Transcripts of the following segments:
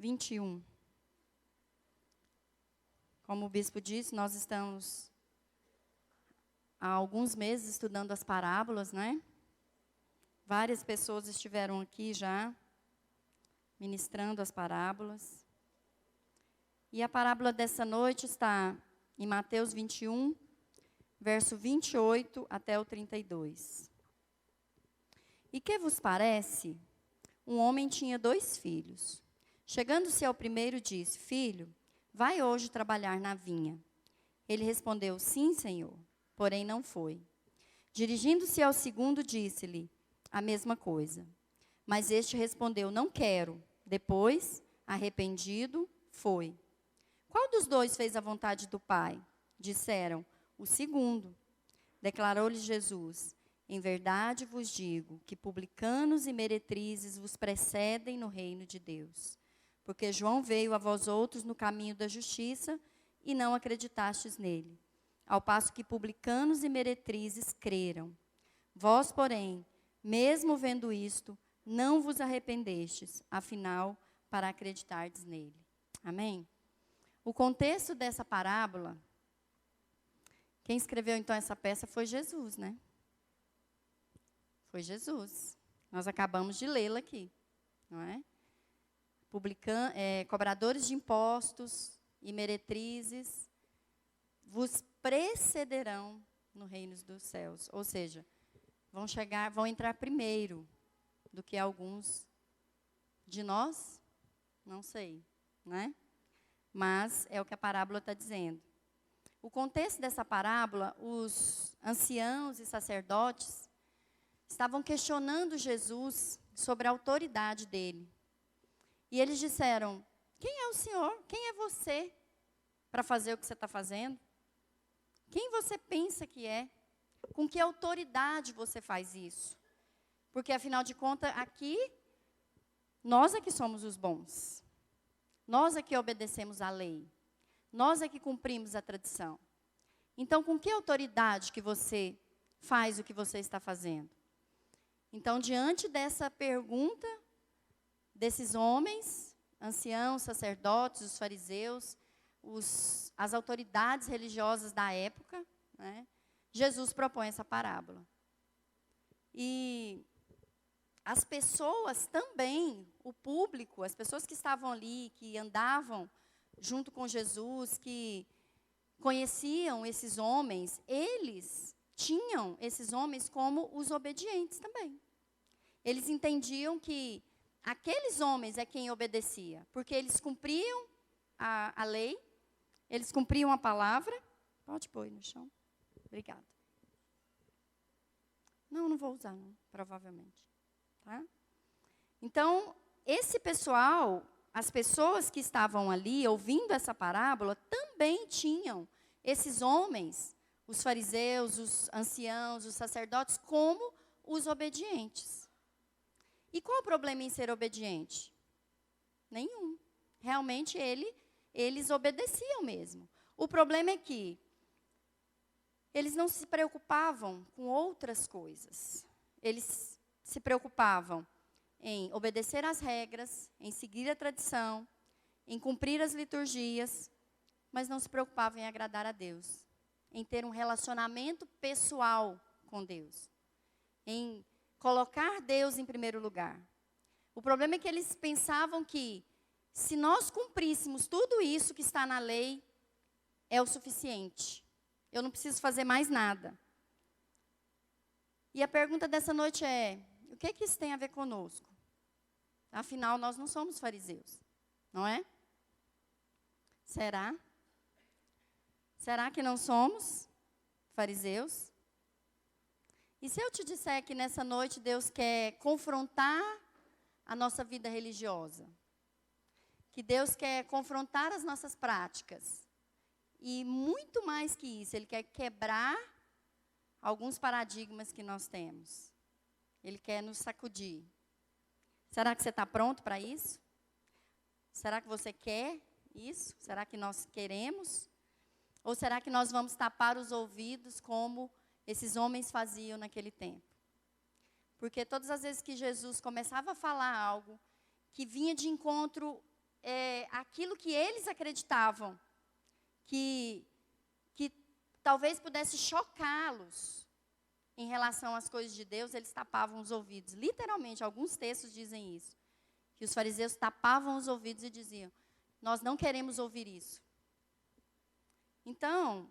21. Como o bispo disse, nós estamos há alguns meses estudando as parábolas, né? Várias pessoas estiveram aqui já ministrando as parábolas. E a parábola dessa noite está em Mateus 21, verso 28 até o 32. E que vos parece? Um homem tinha 2 filhos. Chegando-se ao primeiro, disse: Filho, vai hoje trabalhar na vinha. Ele respondeu: Sim, senhor. Porém não foi. Dirigindo-se ao segundo, disse-lhe a mesma coisa. Mas este respondeu: Não quero. Depois, arrependido, foi. Qual dos 2 fez a vontade do pai? Disseram: O segundo. Declarou-lhe Jesus: Em verdade vos digo que publicanos e meretrizes vos precedem no reino de Deus. Porque João veio a vós outros no caminho da justiça e não acreditastes nele. Ao passo que publicanos e meretrizes creram. Vós, porém, mesmo vendo isto, não vos arrependestes, afinal, para acreditardes nele. Amém? O contexto dessa parábola, quem escreveu então essa peça foi Jesus, né? Foi Jesus. Nós acabamos de lê-la aqui, não é? Cobradores de impostos e meretrizes vos precederão no reino dos céus. Ou seja, vão entrar primeiro do que alguns de nós, não sei, né? Mas é o que a parábola está dizendo. O contexto dessa parábola, os anciãos e sacerdotes estavam questionando Jesus sobre a autoridade dele. E eles disseram: Quem é o Senhor? Quem é você para fazer o que você está fazendo? Quem você pensa que é? Com que autoridade você faz isso? Porque, afinal de contas, aqui, nós é que somos os bons. Nós é que obedecemos à lei. Nós é que cumprimos a tradição. Então, com que autoridade que você faz o que você está fazendo? Então, diante dessa pergunta, desses homens, anciãos, sacerdotes, os fariseus, as autoridades religiosas da época, né, Jesus propõe essa parábola. E as pessoas também, o público, as pessoas que estavam ali, que andavam junto com Jesus, que conheciam esses homens, eles tinham esses homens como os obedientes também. Eles entendiam que aqueles homens é quem obedecia, porque eles cumpriam a lei, eles cumpriam a palavra. Pode pôr no chão. Obrigada. Não vou usar, não, provavelmente. Tá? Então, esse pessoal, as pessoas que estavam ali ouvindo essa parábola, também tinham esses homens, os fariseus, os anciãos, os sacerdotes, como os obedientes. E qual o problema em ser obediente? Nenhum. Realmente eles obedeciam mesmo. O problema é que eles não se preocupavam com outras coisas. Eles se preocupavam em obedecer às regras, em seguir a tradição, em cumprir as liturgias, mas não se preocupavam em agradar a Deus, em ter um relacionamento pessoal com Deus, em colocar Deus em primeiro lugar. O problema é que eles pensavam que, se nós cumpríssemos tudo isso que está na lei, é o suficiente. Eu não preciso fazer mais nada. E a pergunta dessa noite é: o que isso tem a ver conosco? Afinal, nós não somos fariseus, não é? Será? Será que não somos fariseus? E se eu te disser que nessa noite Deus quer confrontar a nossa vida religiosa? Que Deus quer confrontar as nossas práticas? E muito mais que isso, Ele quer quebrar alguns paradigmas que nós temos. Ele quer nos sacudir. Será que você está pronto para isso? Será que você quer isso? Será que nós queremos? Ou será que nós vamos tapar os ouvidos como esses homens faziam naquele tempo? Porque todas as vezes que Jesus começava a falar algo que vinha de encontro aquilo que eles acreditavam que talvez pudesse chocá-los em relação às coisas de Deus, eles tapavam os ouvidos. Literalmente, alguns textos dizem isso. Que os fariseus tapavam os ouvidos e diziam, nós não queremos ouvir isso. Então,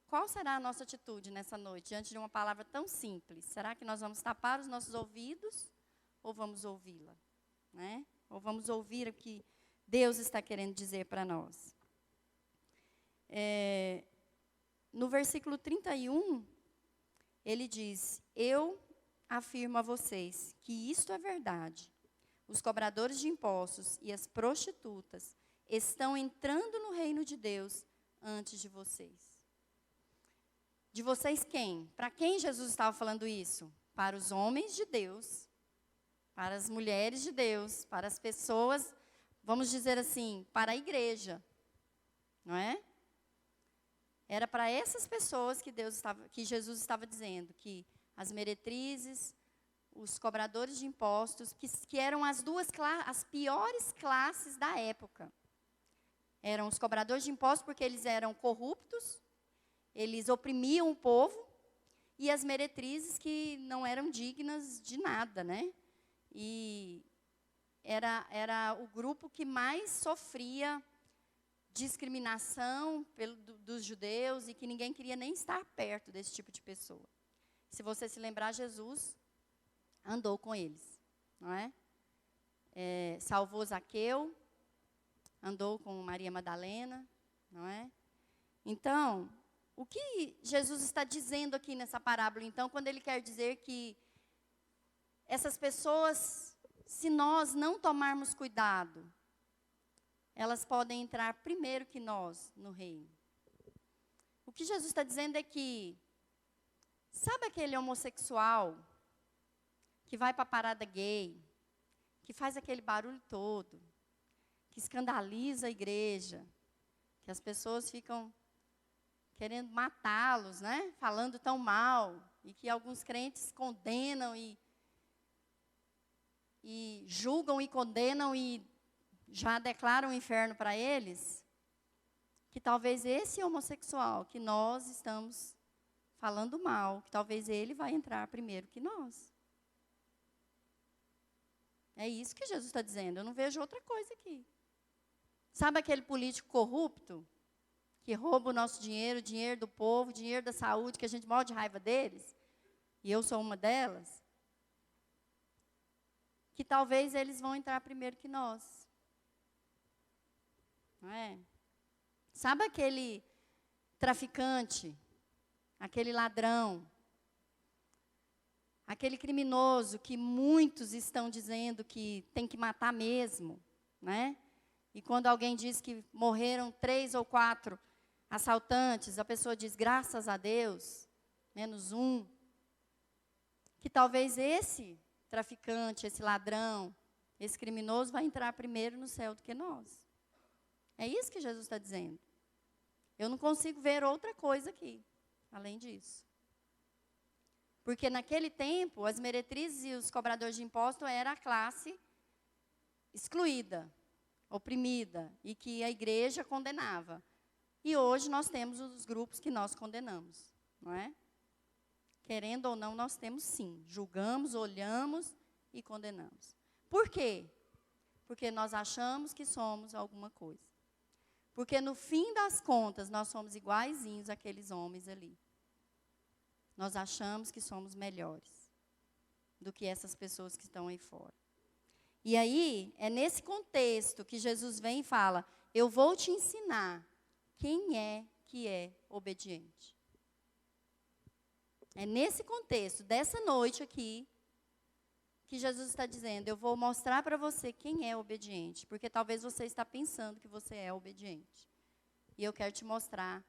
qual será a nossa atitude nessa noite, diante de uma palavra tão simples? Será que nós vamos tapar os nossos ouvidos ou vamos ouvi-la? Né? Ou vamos ouvir o que Deus está querendo dizer para nós? No versículo 31, ele diz, eu afirmo a vocês que isto é verdade. Os cobradores de impostos e as prostitutas estão entrando no reino de Deus antes de vocês. De vocês quem? Para quem Jesus estava falando isso? Para os homens de Deus, para as mulheres de Deus, para as pessoas, vamos dizer assim, para a igreja. Não é? Era para essas pessoas que Jesus estava dizendo, que as meretrizes, os cobradores de impostos, que eram as piores classes da época. Eram os cobradores de impostos porque eles eram corruptos, eles oprimiam o povo, e as meretrizes que não eram dignas de nada, né? E era o grupo que mais sofria discriminação dos judeus e que ninguém queria nem estar perto desse tipo de pessoa. Se você se lembrar, Jesus andou com eles, não é? Salvou Zaqueu, andou com Maria Madalena, não é? Então, o que Jesus está dizendo aqui nessa parábola, então, quando ele quer dizer que essas pessoas, se nós não tomarmos cuidado, elas podem entrar primeiro que nós no reino. O que Jesus está dizendo é que, sabe aquele homossexual que vai para a parada gay, que faz aquele barulho todo, que escandaliza a igreja, que as pessoas ficam querendo matá-los, né? Falando tão mal, e que alguns crentes condenam e julgam e condenam e já declaram o inferno para eles, que talvez esse homossexual que nós estamos falando mal, que talvez ele vai entrar primeiro que nós. É isso que Jesus está dizendo, eu não vejo outra coisa aqui. Sabe aquele político corrupto, que rouba o nosso dinheiro, o dinheiro do povo, o dinheiro da saúde, que a gente morre de raiva deles? E eu sou uma delas. Que talvez eles vão entrar primeiro que nós. Não é? Sabe aquele traficante, aquele ladrão, aquele criminoso que muitos estão dizendo que tem que matar mesmo, né? E quando alguém diz que morreram 3 ou 4 assaltantes, a pessoa diz, graças a Deus, menos um. Que talvez esse traficante, esse ladrão, esse criminoso vai entrar primeiro no céu do que nós. É isso que Jesus está dizendo. Eu não consigo ver outra coisa aqui, além disso. Porque naquele tempo, as meretrizes e os cobradores de impostos eram a classe excluída, oprimida, e que a igreja condenava. E hoje nós temos os grupos que nós condenamos, não é? Querendo ou não, nós temos sim. Julgamos, olhamos e condenamos. Por quê? Porque nós achamos que somos alguma coisa. Porque no fim das contas, nós somos iguaizinhos àqueles homens ali. Nós achamos que somos melhores do que essas pessoas que estão aí fora. E aí, é nesse contexto que Jesus vem e fala, eu vou te ensinar quem é que é obediente. É nesse contexto, dessa noite aqui, que Jesus está dizendo, eu vou mostrar para você quem é obediente, porque talvez você está pensando que você é obediente. E eu quero te mostrar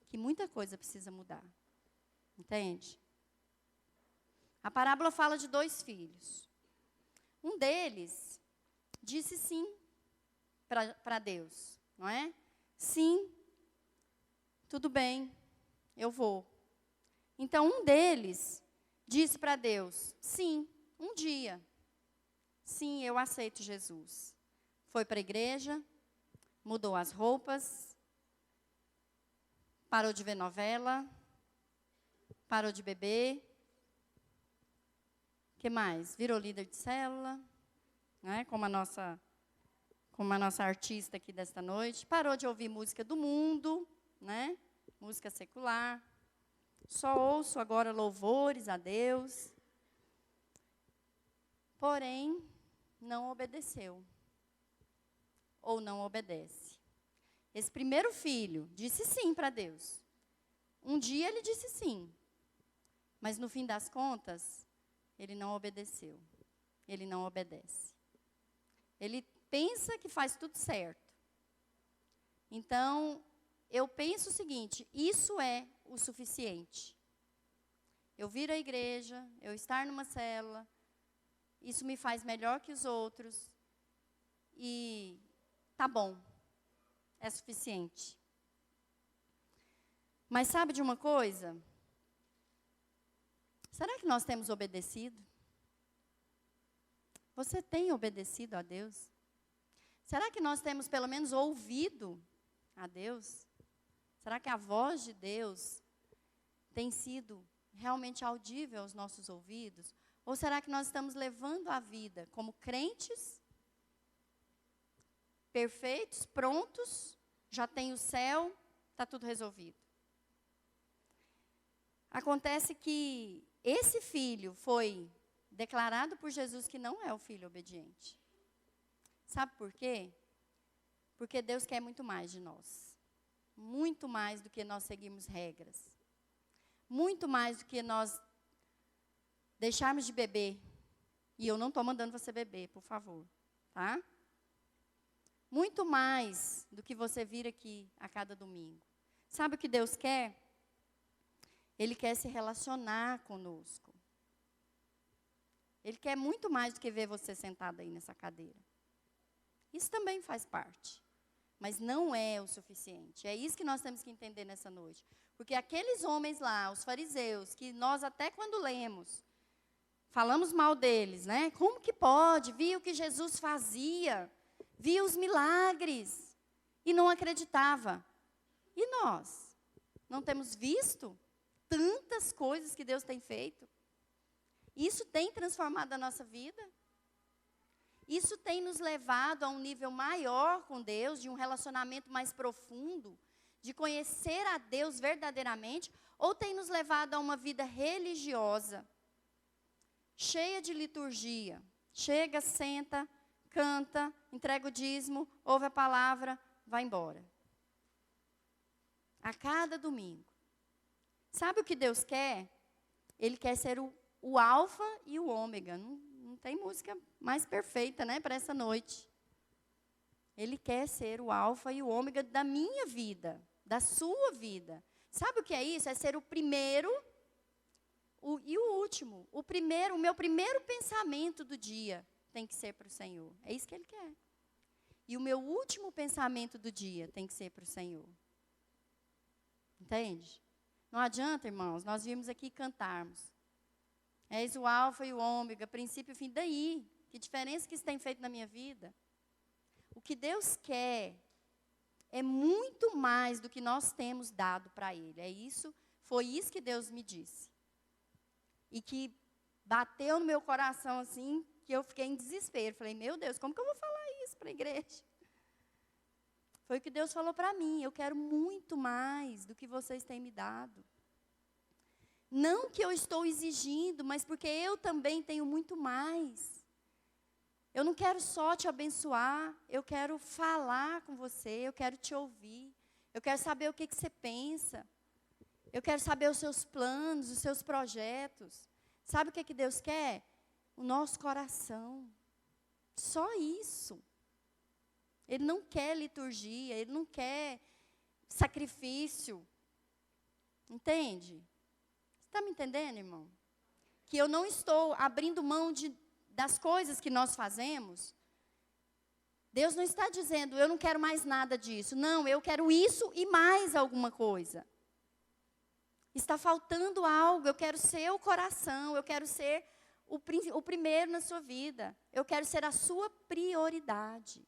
que muita coisa precisa mudar. Entende? A parábola fala de 2 filhos. Um deles disse sim para Deus, não é? Sim, tudo bem, eu vou. Então, um deles disse para Deus, sim, um dia. Sim, eu aceito Jesus. foi para a igreja, mudou as roupas, parou de ver novela, parou de beber. O que mais? Virou líder de célula, né? Como a nossa artista aqui desta noite. Parou de ouvir música do mundo, né? Música secular. Só ouço agora louvores a Deus. Porém, não obedeceu. Ou não obedece. Esse primeiro filho disse sim para Deus. Um dia ele disse sim. Mas no fim das contas, ele não obedeceu. Ele não obedece. Ele pensa que faz tudo certo. Então, eu penso o seguinte, isso é o suficiente. Eu vir à igreja, eu estar numa célula, isso me faz melhor que os outros. E tá bom, é suficiente. Mas sabe de uma coisa? Será que nós temos obedecido? Você tem obedecido a Deus? Será que nós temos pelo menos ouvido a Deus? Será que a voz de Deus tem sido realmente audível aos nossos ouvidos? Ou será que nós estamos levando a vida como crentes, perfeitos, prontos, já tem o céu, está tudo resolvido? Acontece que esse filho foi declarado por Jesus que não é o filho obediente. Sabe por quê? Porque Deus quer muito mais de nós. Muito mais do que nós seguirmos regras. Muito mais do que nós deixarmos de beber. E eu não estou mandando você beber, por favor. Tá? Muito mais do que você vir aqui a cada domingo. Sabe o que Deus quer? Ele quer se relacionar conosco. Ele quer muito mais do que ver você sentado aí nessa cadeira. Isso também faz parte. Mas não é o suficiente. É isso que nós temos que entender nessa noite. Porque aqueles homens lá, os fariseus, que nós até quando lemos, falamos mal deles, né? Como que pode? Via o que Jesus fazia, via os milagres e não acreditava. E nós? Não temos visto tantas coisas que Deus tem feito? Isso tem transformado a nossa vida? Isso tem nos levado a um nível maior com Deus, de um relacionamento mais profundo, de conhecer a Deus verdadeiramente, ou tem nos levado a uma vida religiosa, cheia de liturgia? Chega, senta, canta, entrega o dízimo, ouve a palavra, vai embora. A cada domingo. Sabe o que Deus quer? Ele quer ser o alfa e o ômega. Não tem música mais perfeita, né, para essa noite. Ele quer ser o alfa e o ômega da minha vida, da sua vida. Sabe o que é isso? É ser o primeiro e o último. O meu primeiro pensamento do dia tem que ser para o Senhor. É isso que Ele quer. E o meu último pensamento do dia tem que ser para o Senhor. Entende? Não adianta, irmãos, nós virmos aqui cantarmos. És o alfa e o ômega, princípio e fim. Daí, que diferença que isso tem feito na minha vida? O que Deus quer é muito mais do que nós temos dado para Ele. Foi isso que Deus me disse. E que bateu no meu coração assim, que eu fiquei em desespero. Falei, meu Deus, como que eu vou falar isso para a igreja? Foi o que Deus falou para mim. Eu quero muito mais do que vocês têm me dado. Não que eu estou exigindo, mas porque eu também tenho muito mais. Eu não quero só te abençoar, eu quero falar com você, eu quero te ouvir. Eu quero saber o que você pensa. Eu quero saber os seus planos, os seus projetos. Sabe o que Deus quer? O nosso coração. Só isso. Ele não quer liturgia, Ele não quer sacrifício. Entende? Você está me entendendo, irmão? Que eu não estou abrindo mão das coisas que nós fazemos. Deus não está dizendo, eu não quero mais nada disso. Não, eu quero isso e mais alguma coisa. Está faltando algo, eu quero ser o coração, eu quero ser o primeiro na sua vida. Eu quero ser a sua prioridade.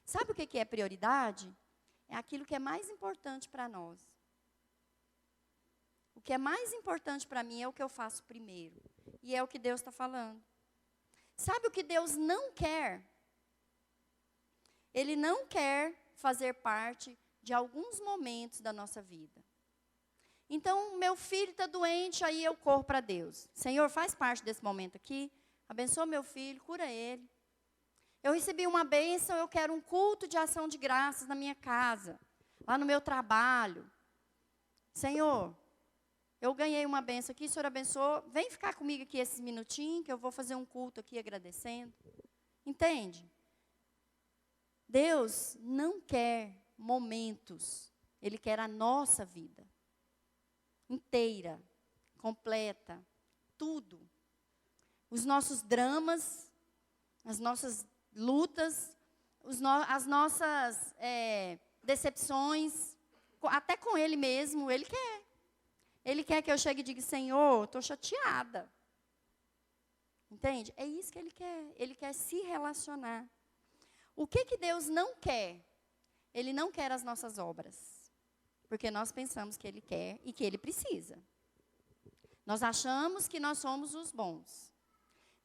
Sabe o que é prioridade? É aquilo que é mais importante para nós. O que é mais importante para mim é o que eu faço primeiro. E é o que Deus está falando. Sabe o que Deus não quer? Ele não quer fazer parte de alguns momentos da nossa vida. Então, meu filho está doente, aí eu corro para Deus. Senhor, faz parte desse momento aqui. Abençoa meu filho, cura ele. Eu recebi uma bênção, eu quero um culto de ação de graças na minha casa, lá no meu trabalho. Senhor, eu ganhei uma bênção aqui, o Senhor abençoou. Vem ficar comigo aqui esses minutinhos, que eu vou fazer um culto aqui agradecendo. Entende? Deus não quer momentos, Ele quer a nossa vida inteira, completa, tudo. Os nossos dramas, as nossas lutas, as nossas decepções, até com Ele mesmo, Ele quer. Ele quer que eu chegue e diga, Senhor, estou chateada. Entende? É isso que Ele quer. Ele quer se relacionar. O que Deus não quer? Ele não quer as nossas obras. Porque nós pensamos que Ele quer e que Ele precisa. Nós achamos que nós somos os bons.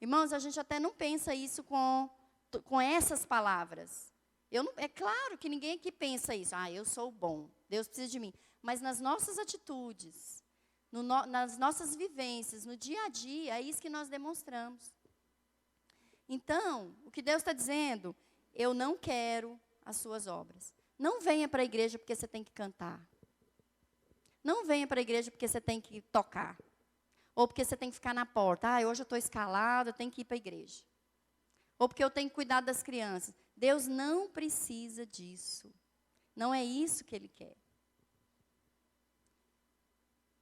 Irmãos, a gente até não pensa isso com essas palavras. É claro que ninguém aqui pensa isso. Eu sou bom, Deus precisa de mim. Mas nas nossas atitudes, nas nossas vivências, no dia a dia, é isso que nós demonstramos. Então, o que Deus está dizendo, eu não quero as suas obras. Não venha para a igreja porque você tem que cantar. Não venha para a igreja porque você tem que tocar. Ou porque você tem que ficar na porta. Hoje eu estou escalado, eu tenho que ir para a igreja. Ou porque eu tenho que cuidar das crianças. Deus não precisa disso. Não é isso que Ele quer.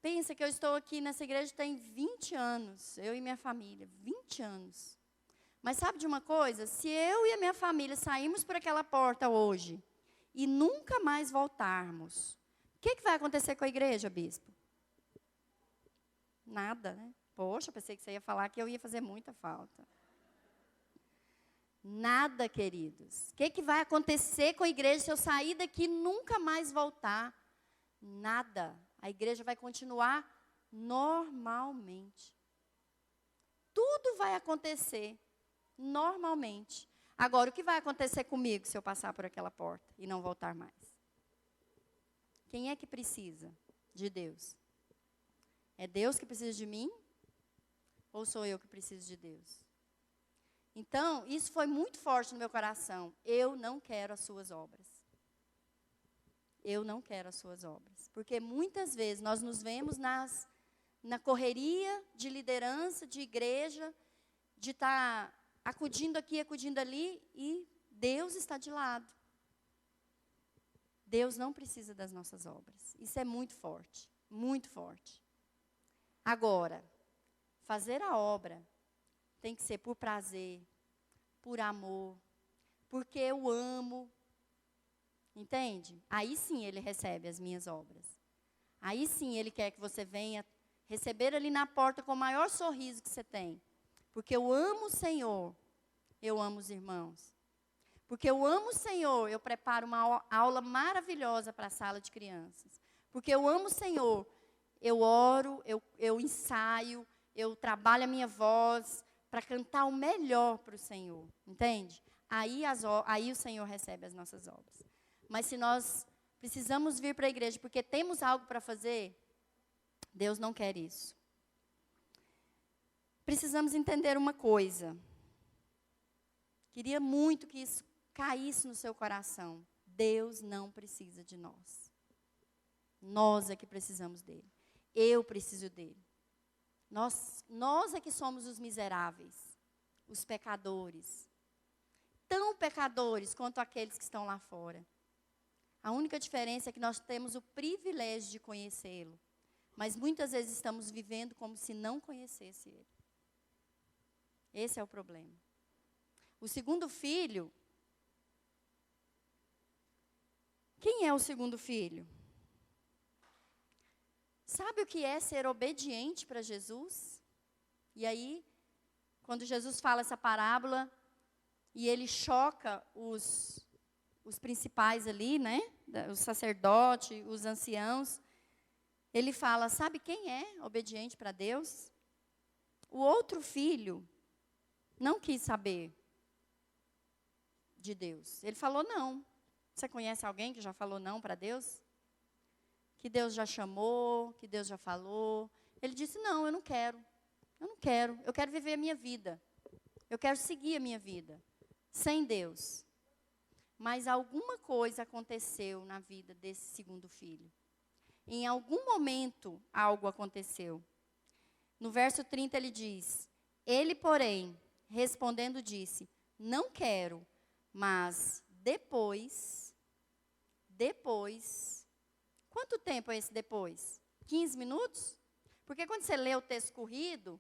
Pensa que eu estou aqui nessa igreja tem 20 anos. Eu e minha família, 20 anos. Mas sabe de uma coisa? Se eu e a minha família sairmos por aquela porta hoje e nunca mais voltarmos, o que vai acontecer com a igreja, bispo? Nada, né? Poxa, pensei que você ia falar que eu ia fazer muita falta. Nada, queridos. O que vai acontecer com a igreja se eu sair daqui e nunca mais voltar? Nada. A igreja vai continuar normalmente. Tudo vai acontecer normalmente. Agora, o que vai acontecer comigo se eu passar por aquela porta e não voltar mais? Quem é que precisa de Deus? É Deus que precisa de mim? Ou sou eu que preciso de Deus? Então, isso foi muito forte no meu coração. Eu não quero as suas obras. Eu não quero as suas obras. Porque muitas vezes nós nos vemos na correria de liderança, de igreja, de estar acudindo aqui, acudindo ali, e Deus está de lado. Deus não precisa das nossas obras. Isso é muito forte, muito forte. Agora, fazer a obra tem que ser por prazer, por amor, porque eu amo. Entende? Aí sim Ele recebe as minhas obras. Aí sim Ele quer que você venha receber ali na porta com o maior sorriso que você tem. Porque eu amo o Senhor, eu amo os irmãos. Porque eu amo o Senhor, eu preparo uma aula maravilhosa para a sala de crianças. Porque eu amo o Senhor, eu oro, eu ensaio, eu trabalho a minha voz para cantar o melhor para o Senhor. Entende? Aí o Senhor recebe as nossas obras. Mas se nós precisamos vir para a igreja porque temos algo para fazer, Deus não quer isso. Precisamos entender uma coisa. Queria muito que isso caísse no seu coração. Deus não precisa de nós. Nós é que precisamos dele. Eu preciso dele. Nós é que somos os miseráveis, os pecadores. Tão pecadores quanto aqueles que estão lá fora. A única diferença é que nós temos o privilégio de conhecê-lo. Mas muitas vezes estamos vivendo como se não conhecesse ele. Esse é o problema. O segundo filho. Quem é o segundo filho? Sabe o que é ser obediente para Jesus? E aí, quando Jesus fala essa parábola, e ele choca os os principais ali, né? Os sacerdotes, os anciãos. Ele fala, sabe quem é obediente para Deus? O outro filho não quis saber de Deus. Ele falou não. Você conhece alguém que já falou não para Deus? Que Deus já chamou, que Deus já falou. Ele disse, não, eu não quero. Eu quero viver a minha vida. Eu quero seguir a minha vida, sem Deus. Mas alguma coisa aconteceu na vida desse segundo filho. Em algum momento, algo aconteceu. No verso 30 ele diz, ele, porém, respondendo disse, não quero, mas depois, quanto tempo é esse depois? 15 minutos? Porque quando você lê o texto corrido,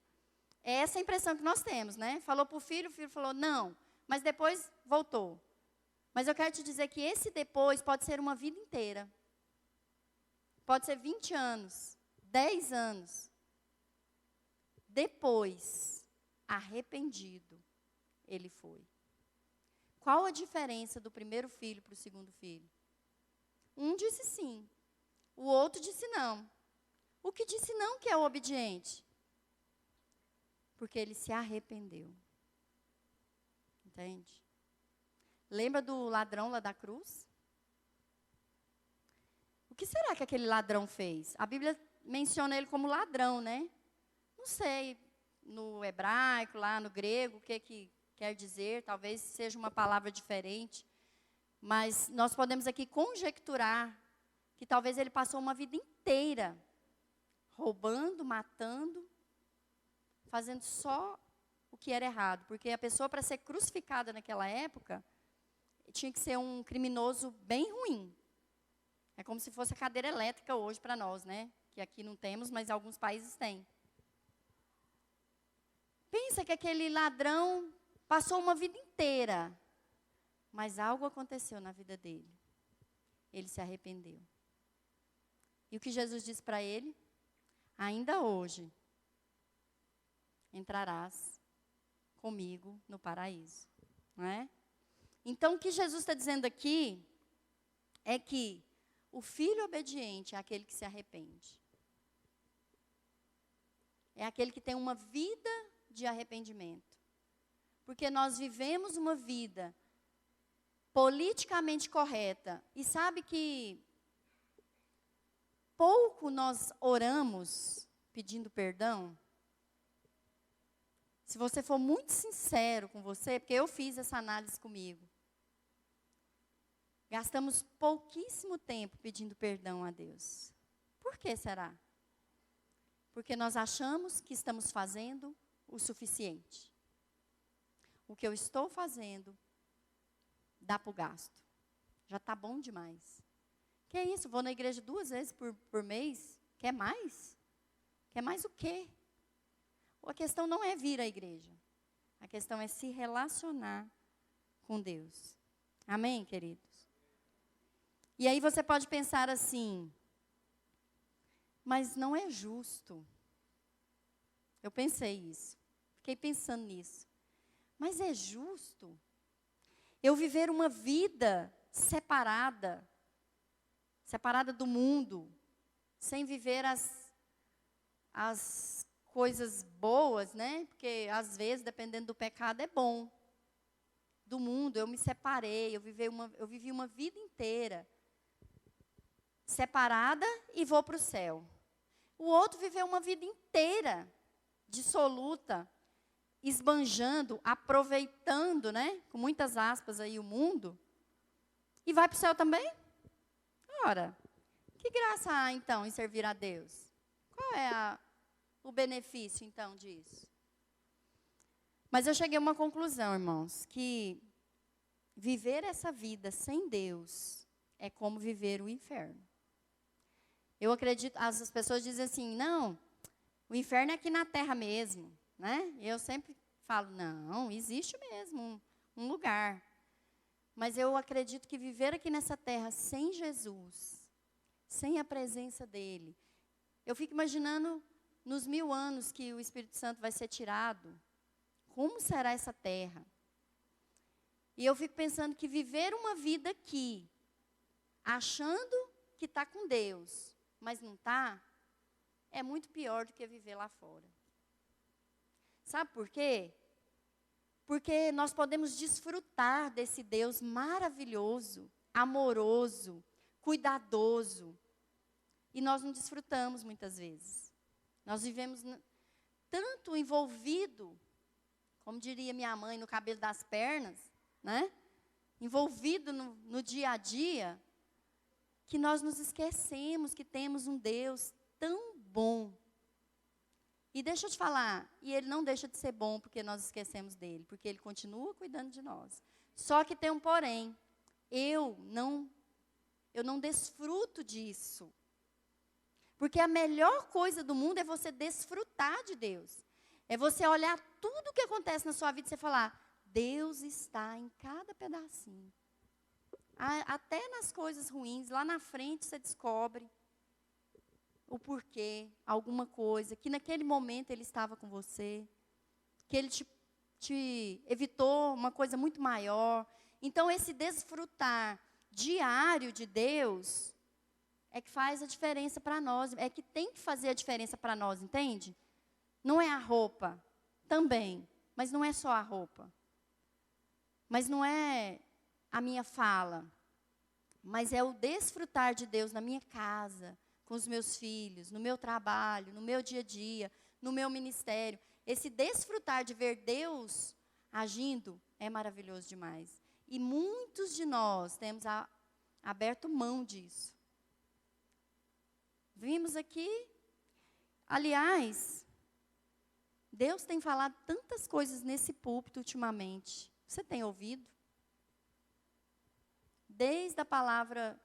é essa a impressão que nós temos, né? Falou para o filho falou, não, mas depois voltou. Mas eu quero te dizer que esse depois pode ser uma vida inteira. Pode ser 20 anos, 10 anos. Depois, arrependido, ele foi. Qual a diferença do primeiro filho para o segundo filho? Um disse sim, o outro disse não. O que disse não que é o obediente? Porque ele se arrependeu. Entende? Lembra do ladrão lá da cruz? O que será que aquele ladrão fez? A Bíblia menciona ele como ladrão, né? Não sei, no hebraico, lá no grego, o que quer dizer. Talvez seja uma palavra diferente. Mas nós podemos aqui conjecturar que talvez ele passou uma vida inteira roubando, matando, fazendo só o que era errado. Porque a pessoa, para ser crucificada naquela época, tinha que ser um criminoso bem ruim. É como se fosse a cadeira elétrica hoje para nós, né? Que aqui não temos, mas alguns países têm. Pensa que aquele ladrão passou uma vida inteira, mas algo aconteceu na vida dele. Ele se arrependeu. E o que Jesus disse para ele? Ainda hoje entrarás comigo no paraíso. Não é? Então, o que Jesus está dizendo aqui é que o filho obediente é aquele que se arrepende. É aquele que tem uma vida de arrependimento. Porque nós vivemos uma vida politicamente correta. E sabe que pouco nós oramos pedindo perdão? Se você for muito sincero com você, porque eu fiz essa análise comigo. Gastamos pouquíssimo tempo pedindo perdão a Deus. Por que será? Porque nós achamos que estamos fazendo o suficiente. O que eu estou fazendo dá para o gasto. Já está bom demais. Que é isso? Vou na igreja 2 vezes por mês? Quer mais? Quer mais o quê? A questão não é vir à igreja. A questão é se relacionar com Deus. Amém, queridos? E aí você pode pensar assim, mas não é justo. Eu pensei isso. Fiquei pensando nisso. Mas é justo eu viver uma vida separada do mundo, sem viver as coisas boas, né? Porque às vezes, dependendo do pecado, é bom. Do mundo, eu me separei, eu vivi uma vida inteira separada e vou para o céu. O outro viveu uma vida inteira dissoluta, esbanjando, aproveitando, né, com muitas aspas aí, o mundo, e vai para o céu também? Ora, que graça há, então, em servir a Deus? Qual é o benefício, então, disso? Mas eu cheguei a uma conclusão, irmãos, que viver essa vida sem Deus é como viver o inferno. Eu acredito, as pessoas dizem assim, não, o inferno é aqui na terra mesmo, né? E eu sempre falo, não, existe mesmo um lugar. Mas eu acredito que viver aqui nessa terra sem Jesus, sem a presença dEle, eu fico imaginando nos 1000 anos que o Espírito Santo vai ser tirado, como será essa terra? E eu fico pensando que viver uma vida aqui, achando que está com Deus, mas não está, é muito pior do que viver lá fora. Sabe por quê? Porque nós podemos desfrutar desse Deus maravilhoso, amoroso, cuidadoso. E nós não desfrutamos muitas vezes. Nós vivemos tanto envolvido, como diria minha mãe, no cabelo das pernas, né? Envolvido no dia a dia, que nós nos esquecemos que temos um Deus tão bom. E deixa eu te falar, e Ele não deixa de ser bom porque nós esquecemos dEle, porque Ele continua cuidando de nós. Só que tem um porém, eu não desfruto disso. Porque a melhor coisa do mundo é você desfrutar de Deus. É você olhar tudo o que acontece na sua vida e você falar, Deus está em cada pedacinho. Até nas coisas ruins, lá na frente você descobre o porquê, alguma coisa, que naquele momento Ele estava com você, que Ele te evitou uma coisa muito maior. Então, esse desfrutar diário de Deus é que faz a diferença para nós, é que tem que fazer a diferença para nós, entende? Não é a roupa, também, mas não é só a roupa. Mas não é a minha fala, mas é o desfrutar de Deus na minha casa, com os meus filhos, no meu trabalho, no meu dia a dia, no meu ministério. Esse desfrutar de ver Deus agindo é maravilhoso demais. E muitos de nós temos aberto mão disso. Vimos aqui, aliás, Deus tem falado tantas coisas nesse púlpito ultimamente. Você tem ouvido? Desde a palavra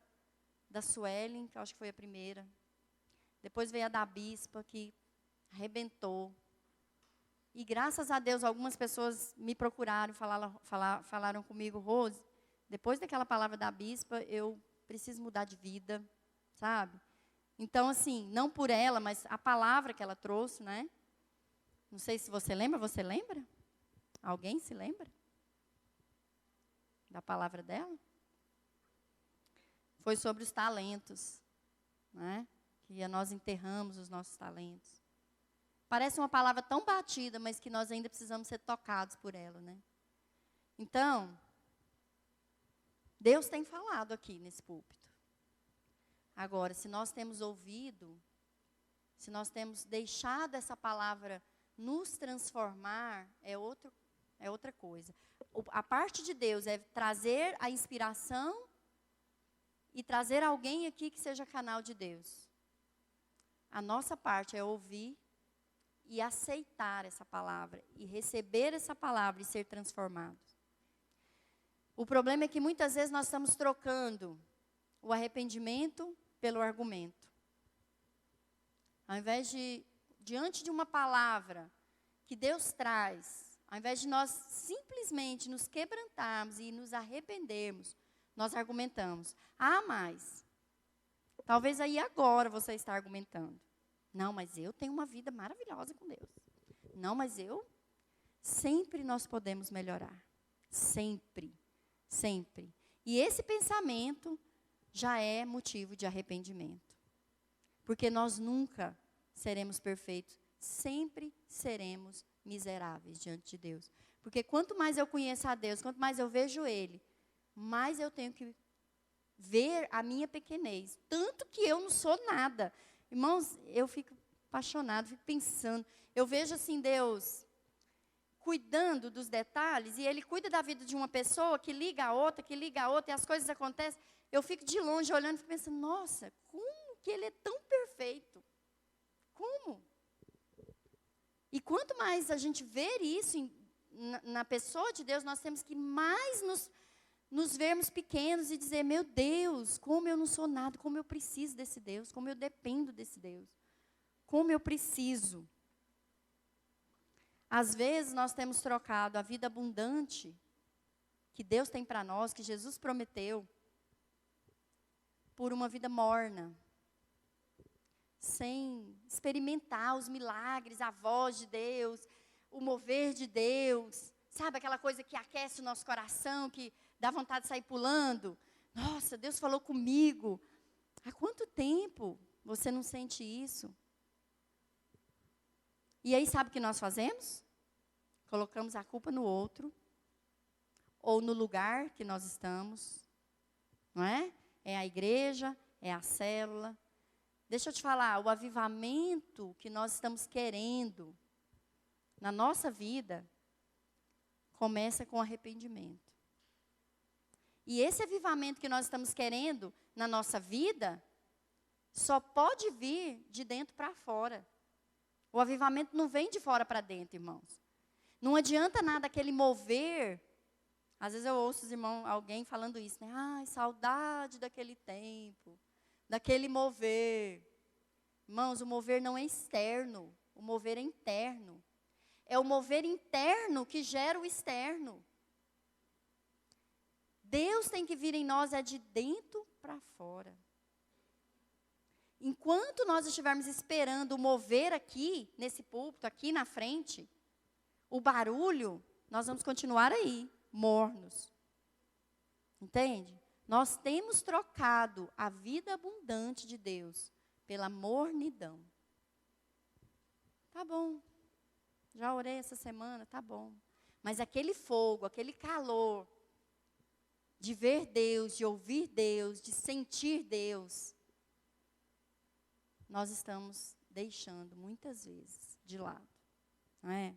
da Suelen, que eu acho que foi a primeira. Depois veio a da Bispa, que arrebentou. E graças a Deus, algumas pessoas me procuraram, falaram comigo, Rose, depois daquela palavra da Bispa, eu preciso mudar de vida, sabe? Então, assim, não por ela, mas a palavra que ela trouxe, né? Não sei se você lembra, Alguém se lembra? Da palavra dela? Foi sobre os talentos, né? Que nós enterramos os nossos talentos. Parece uma palavra tão batida, mas que nós ainda precisamos ser tocados por ela, né? Então, Deus tem falado aqui nesse púlpito. Agora, se nós temos ouvido, se nós temos deixado essa palavra nos transformar, é outra coisa. A parte de Deus é trazer a inspiração e trazer alguém aqui que seja canal de Deus. A nossa parte é ouvir e aceitar essa palavra, e receber essa palavra e ser transformados. O problema é que muitas vezes nós estamos trocando o arrependimento pelo argumento. Ao invés de, diante de uma palavra que Deus traz, ao invés de nós simplesmente nos quebrantarmos e nos arrependermos, nós argumentamos. Mas talvez aí agora você está argumentando. Não, mas eu tenho uma vida maravilhosa com Deus. Não, mas sempre nós podemos melhorar. Sempre, sempre. E esse pensamento já é motivo de arrependimento. Porque nós nunca seremos perfeitos, sempre seremos miseráveis diante de Deus. Porque quanto mais eu conheço a Deus, quanto mais eu vejo Ele, mais eu tenho que ver a minha pequenez. Tanto que eu não sou nada. Irmãos, eu fico apaixonada, fico pensando. Eu vejo assim Deus cuidando dos detalhes, e Ele cuida da vida de uma pessoa, que liga a outra, e as coisas acontecem. Eu fico de longe olhando e fico pensando, nossa, como que Ele é tão perfeito? Como? E quanto mais a gente ver isso na pessoa de Deus, nós temos que mais nos vermos pequenos e dizer, meu Deus, como eu não sou nada, como eu preciso desse Deus, como eu dependo desse Deus, como eu preciso. Às vezes nós temos trocado a vida abundante que Deus tem para nós, que Jesus prometeu, por uma vida morna, sem experimentar os milagres, a voz de Deus, o mover de Deus, Sabe aquela coisa que aquece o nosso coração, que dá vontade de sair pulando? Nossa, Deus falou comigo. Há quanto tempo você não sente isso? E aí sabe o que nós fazemos? Colocamos a culpa no outro, ou no lugar que nós estamos, não é? É a igreja, é a célula. Deixa eu te falar, o avivamento que nós estamos querendo na nossa vida começa com arrependimento. E esse avivamento que nós estamos querendo na nossa vida só pode vir de dentro para fora. O avivamento não vem de fora para dentro, irmãos. Não adianta nada aquele mover. Às vezes eu ouço os irmãos, alguém falando isso, né? Ai, saudade daquele tempo, daquele mover. Irmãos, o mover não é externo, o mover é interno. É o mover interno que gera o externo. Deus tem que vir em nós é de dentro para fora. Enquanto nós estivermos esperando o mover aqui, nesse púlpito, aqui na frente, o barulho, nós vamos continuar aí, mornos. Entende? Nós temos trocado a vida abundante de Deus pela mornidão. Tá bom. Já orei essa semana, tá bom. Mas aquele fogo, aquele calor de ver Deus, de ouvir Deus, de sentir Deus, nós estamos deixando muitas vezes de lado, não é?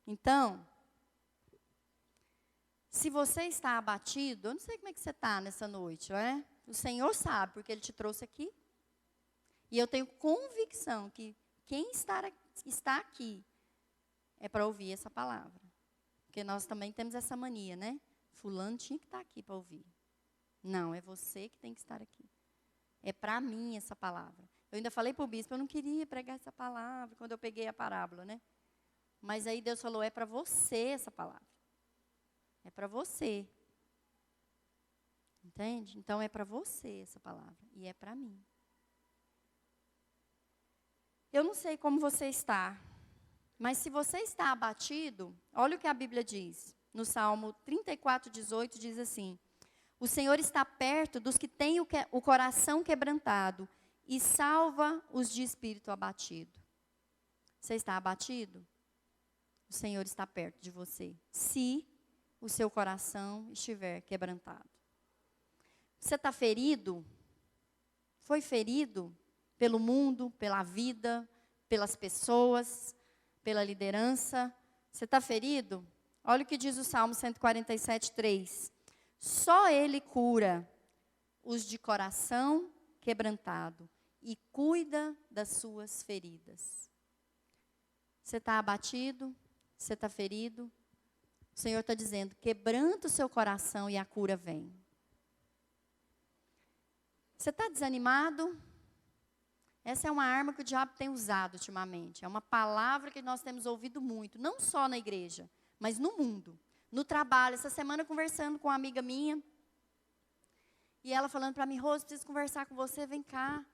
Então, se você está abatido, eu não sei como é que você está nessa noite, não é? O Senhor sabe, porque Ele te trouxe aqui. E eu tenho convicção que quem está aqui é para ouvir essa palavra. Porque nós também temos essa mania, né? Fulano tinha que estar aqui para ouvir. Não, é você que tem que estar aqui. É para mim essa palavra. Eu ainda falei para o bispo, eu não queria pregar essa palavra quando eu peguei a parábola, né? Mas aí Deus falou, é para você essa palavra. É para você. Entende? Então é para você essa palavra. E é para mim. Eu não sei como você está. Mas se você está abatido, olha o que a Bíblia diz. No Salmo 34:18 diz assim: o Senhor está perto dos que têm o coração quebrantado e salva os de espírito abatido. Você está abatido? O Senhor está perto de você, se o seu coração estiver quebrantado. Você está ferido? Foi ferido pelo mundo, pela vida, pelas pessoas, pela liderança? Você está ferido? Olha o que diz o Salmo 147:3. Só Ele cura os de coração quebrantado e cuida das suas feridas. Você está abatido? Você está ferido? O Senhor está dizendo, quebranta o seu coração e a cura vem. Você está desanimado? Essa é uma arma que o diabo tem usado ultimamente. É uma palavra que nós temos ouvido muito, não só na igreja, mas no mundo. No trabalho, essa semana conversando com uma amiga minha, e ela falando para mim, Rose, preciso conversar com você, vem cá.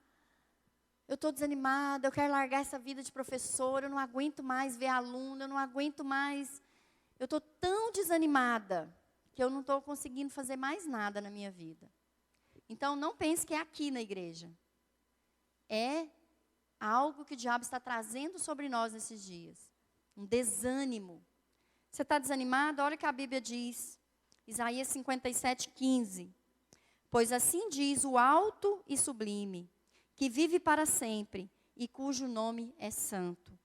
Eu estou desanimada, eu quero largar essa vida de professora, eu não aguento mais ver aluno, eu não aguento mais. Eu estou tão desanimada que eu não estou conseguindo fazer mais nada na minha vida. Então, não pense que é aqui na igreja. É algo que o diabo está trazendo sobre nós nesses dias. Um desânimo. Você está desanimado? Olha o que a Bíblia diz. Isaías 57:15. Pois assim diz o alto e sublime, que vive para sempre e cujo nome é santo.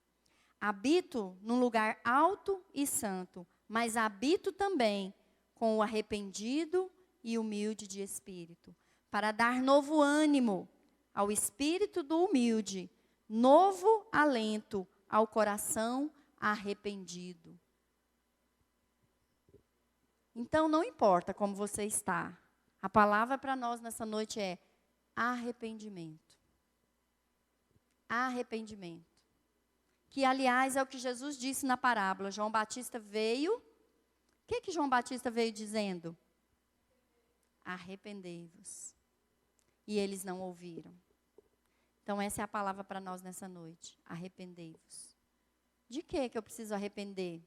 Habito num lugar alto e santo, mas habito também com o arrependido e humilde de espírito, para dar novo ânimo ao espírito do humilde, novo alento ao coração arrependido. Então, não importa como você está, a palavra para nós nessa noite é arrependimento. Arrependimento. Que, aliás, é o que Jesus disse na parábola. João Batista veio. O que João Batista veio dizendo? Arrependei-vos. E eles não ouviram. Então, essa é a palavra para nós nessa noite. Arrependei-vos. De que eu preciso arrepender?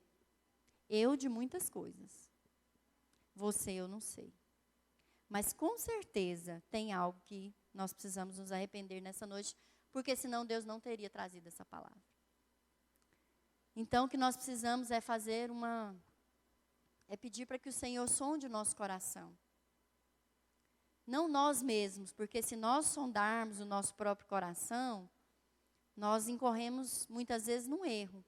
Eu de muitas coisas. Você eu não sei. Mas com certeza tem algo que nós precisamos nos arrepender nessa noite, porque senão Deus não teria trazido essa palavra. Então o que nós precisamos é pedir para que o Senhor sonde o nosso coração. Não nós mesmos, porque se nós sondarmos o nosso próprio coração, nós incorremos muitas vezes num erro.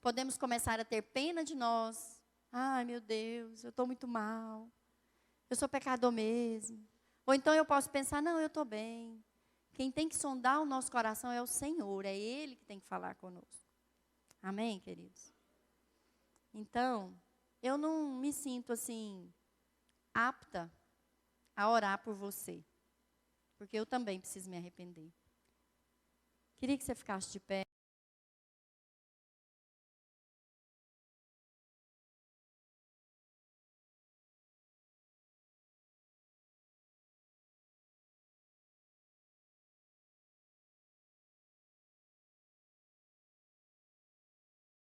Podemos começar a ter pena de nós. Ai, meu Deus, eu estou muito mal. Eu sou pecador mesmo. Ou então eu posso pensar, não, eu estou bem. Quem tem que sondar o nosso coração é o Senhor. É Ele que tem que falar conosco. Amém, queridos? Então, eu não me sinto assim, apta a orar por você. Porque eu também preciso me arrepender. Queria que você ficasse de pé.